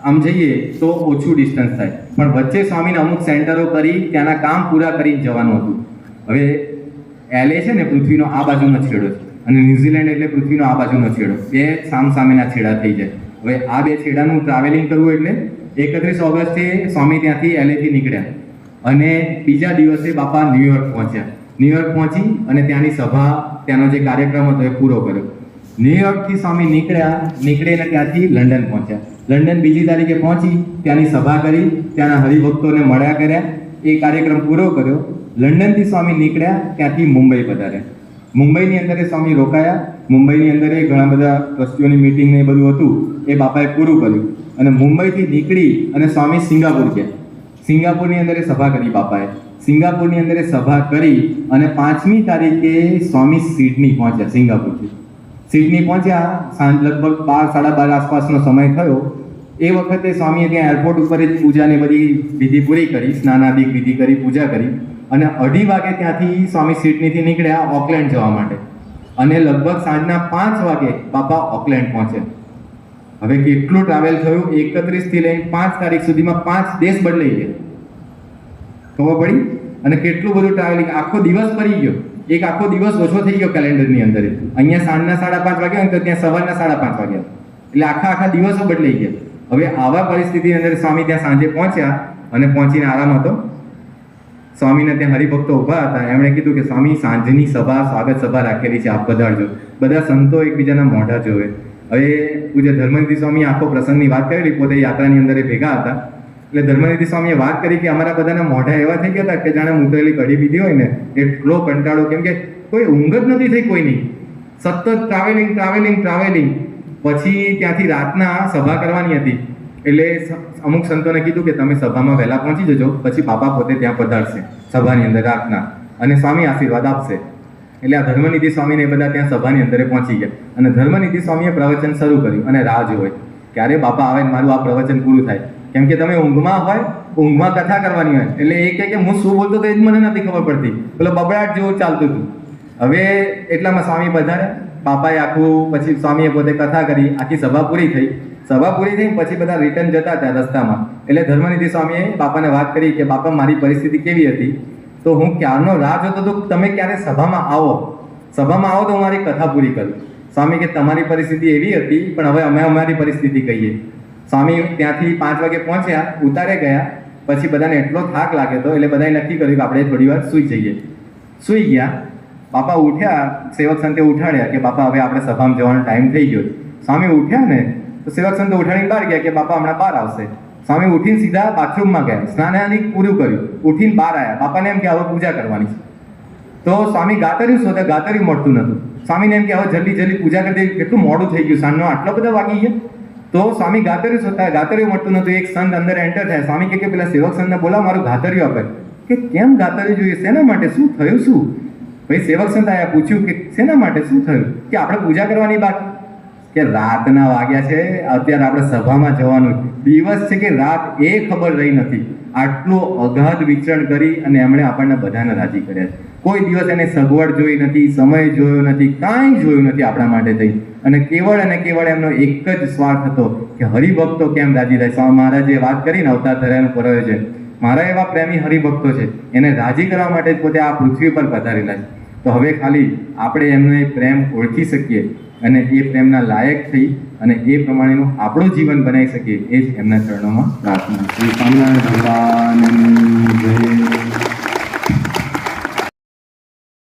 આમ જઈએ તો ઓછું ડિસ્ટન્સ થાય, પણ વચ્ચે સ્વામીને અમુક સેન્ટરો કરી ત્યાંના કામ પૂરા કરીને જવાનું હતું. હવે LA છે ને પૃથ્વીનો આ બાજુનો છેડો છે અને ન્યુઝીલેન્ડ એટલે પૃથ્વીનો આ બાજુનો છેડો, બે સામસામેના છેડા થઈ જાય. હવે આ બે છેડાનું ટ્રાવેલિંગ કરવું એટલે 31 ઓગસ્ટે સ્વામી ત્યાંથી LAથી નીકળ્યા અને બીજા દિવસે બાપા ન્યુયોર્ક પહોંચ્યા. ન્યુયોર્ક પહોંચી અને ત્યાંની સભા, ત્યાંનો જે કાર્યક્રમ હતો એ પૂરો કર્યો. ન્યુયોર્કથી સ્વામી નીકળીને ત્યાંથી લંડન પહોંચ્યા. લંડન બીજી તારીખે પહોંચી ત્યાંની સભા કરી, ત્યાંના હરિભક્તોને મળ્યા કર્યા, એ કાર્યક્રમ પૂરો કર્યો. લંડનથી સ્વામી નીકળ્યા, ત્યાંથી મુંબઈ પધાર્યા. મુંબઈની અંદર સ્વામી રોકાયા. મુંબઈની અંદર ઘણા બધા ટ્રસ્ટીઓની મિટિંગ ને એ બધું હતું, એ બાપાએ પૂરું કર્યું અને મુંબઈથી નીકળી અને સ્વામી સિંગાપુર ગયા. સિંગાપુરની અંદર સભા કરી બાપાએ. સિંગાપુરની અંદર સભા કરી અને 5મી તારીખે સ્વામી સિડની પહોંચ્યા. સિડની પહોંચ્યા, સાંજ લગભગ 12-12:30 આસપાસનો સમય થયો. એ વખતે સ્વામીએ ત્યાં એરપોર્ટ ઉપર જ પૂજાની બધી વિધિ પૂરી કરી, સ્નાનાદિક વિધિ કરી, પૂજા કરી અને 2:30 વાગે ત્યાંથી સ્વામી સિડનીથી નીકળ્યા ઓકલેન્ડ જવા માટે, અને લગભગ સાંજના 5 વાગે બાપા ઓકલેન્ડ પહોંચે. હવે કેટલું ટ્રાવેલ થયું? 31 થી લઈને 5 તારીખ સુધીમાં 5 દેશ બદલાઈ ગયા, ખબર પડી? અને કેટલું બધું ટ્રાવેલિંગ, આખો દિવસ ફરી ગયો, એક આખો દિવસ ઓછો થઈ ગયો કેલેન્ડરની અંદર. અહીંયા સાંજના 5:30 વાગ્યા હોય તો ત્યાં સવારના 5:30 વાગ્યા, એટલે આખા દિવસો બદલાઈ ગયા. હવે આવા પરિસ્થિતિની અંદર સ્વામી ત્યાં સાંજે પહોંચ્યા, અને પહોંચીને આરામ હતો. સ્વામીને ત્યાં હરિભક્તો ઊભા હતા. એમણે કીધું કે સ્વામી, સાંજની સભા, સ્વાગત સભા રાખેલી છે, આપ પધારજો. બધા સંતો એકબીજાના મોઢા જોવે. હવે પૂજ્ય ધર્મનિધિ સ્વામી આખો પ્રસંગની વાત કરેલી, પોતે યાત્રાની અંદર ભેગા હતા. એટલે ધર્મનિધિ સ્વામીએ વાત કરી કે અમારા બધાના મોઢા એવા થઈ ગયા હતા કે જાણે મૂતરેલી કઢી પીધી હોય ને, એટલો કંટાળો, કેમ કે કોઈ ઊંઘ જ નથી થઈ કોઈની, સતત ટ્રાવેલિંગ ટ્રાવેલિંગ ટ્રાવેલિંગ. પછી ત્યાંથી રાતના સભા કરવાની હતી, એટલે અમુક સંતોને કીધું કે તમે સભામાં વહેલા પહોંચી જજો, પછી બાપા પોતે ત્યાં પધારશે સભાની અંદર રાતના, અને સ્વામી આશીર્વાદ આપશે. એટલે આ ધર્મનિધિ સ્વામીને બધા ત્યાં સભાની અંદર પહોંચી ગયા, અને ધર્મનિધિ સ્વામીએ પ્રવચન શરૂ કર્યું, અને રાહ જોઈ ક્યારે બાપા આવે ને મારું આ પ્રવચન પૂરું થાય. કેમ કે તમે ઊંઘમાં હોય, ઊંઘમાં કથા કરવાની હોય, એટલે એ કહે કે હું શું બોલતો તો એ જ મને નથી ખબર પડતી, પેલો બબડાટ જેવું ચાલતું હતું. હવે એટલામાં સ્વામી પધાર્યા, બાપાએ આખું, પછી સ્વામીએ પોતે કથા કરી, આખી સભા પૂરી થઈ. સભા પૂરી થઈ પછી બધા રિટર્ન જતા હતા રસ્તામાં, એટલે ધર્મનિધિ સ્વામીએ બાપાને વાત કરી કે બાપા, મારી પરિસ્થિતિ કેવી હતી, તો હું ક્યારનો રાહ જોતો હતો તમે ક્યારે સભામાં આવો, સભામાં આવો તો હું મારી કથા પૂરી કરું. સ્વામી કે તમારી પરિસ્થિતિ એવી હતી, પણ હવે અમે અમારી પરિસ્થિતિ કહીએ. સ્વામી ત્યાંથી 5 વાગે પહોંચ્યા, ઉતારે ગયા, પછી બધાને એટલો થાક લાગ્યો હતો, એટલે બધાએ નક્કી કર્યું કે આપણે થોડી વાર સૂઈ જઈએ. સૂઈ ગયા. બાપા ઉઠ્યા, સેવક સંતે ઉઠાડ્યા કે બાપા હવે આપણે સભામાં જવાનો ટાઈમ થઈ ગયો. સ્વામી ઉઠ્યા ને તો સેવક સંતે ઉઠાડીને બહાર ગયા કે બાપા હમણાં બહાર આવશે. સ્વામી ઉઠીને સીધા બાથરૂમમાં ગયા, સ્નાનાદિક પૂરું કર્યું, ઉઠીને બહાર આવ્યા. બાપાને એમ કે હવે પૂજા કરવાની છે. તો સ્વામી ગાતર્યું શોધે, ગાતર્યું મળતું નતું. સ્વામીને એમ કે હવે જલ્દી જલ્દી પૂજા કરી દે, કેટલું મોડું થઈ ગયું, સાંજનો આટલા બધા વાગી ગયા. તો સ્વામી ગાતર્યું શોધતા, ગાતર્યું મળતું નતું. એક સંત અંદર એન્ટર થાય. સ્વામી કે પેલા સેવક સંતને બોલાવો, મારું ગાતર્યું આપે. કે કેમ ગાતર્યું જોઈએ, શેના માટે, શું થયું, શું? ભાઈ સેવક સંત આયા, પૂછ્યું કે શેના માટે, શું થયું? કે આપણે પૂજા કરવાની બાકી, કે રાતના વાગ્યા છે, અત્યારે આપણે સભામાં જવાનું, દિવસ છે કે રાત એ ખબર રહી નથી. આટલું અગાધ વિચરણ કરી અને એમણે આપણને બધાને રાજી કર્યા છે. કોઈ દિવસ એને સગવડ જોઈ નથી, સમય જોયો નથી, કાંઈ જોયું નથી આપણા માટે થઈ. અને કેવળ એમનો એક જ સ્વાર્થ હતો કે હરિભક્તો કેમ રાજી થાય. સ્વામી મહારાજે વાત કરીને અવતાર ધર્યાનું પ્રયોજન, મારા એવા પ્રેમી હરિભક્તો છે, એને રાજી કરવા માટે જ પોતે આ પૃથ્વી પર પધારેલા છે. તો હવે ખાલી આપણે એમનો પ્રેમ ઓળખી શકીએ અને એ પ્રેમના લાયક થઈ અને એ પ્રમાણેનું આપણું જીવન બનાવી શકીએ, એ જ એમના ચરણોમાં પ્રાર્થના. શ્રી સ્વામિનારાયણ ભગવાન જય.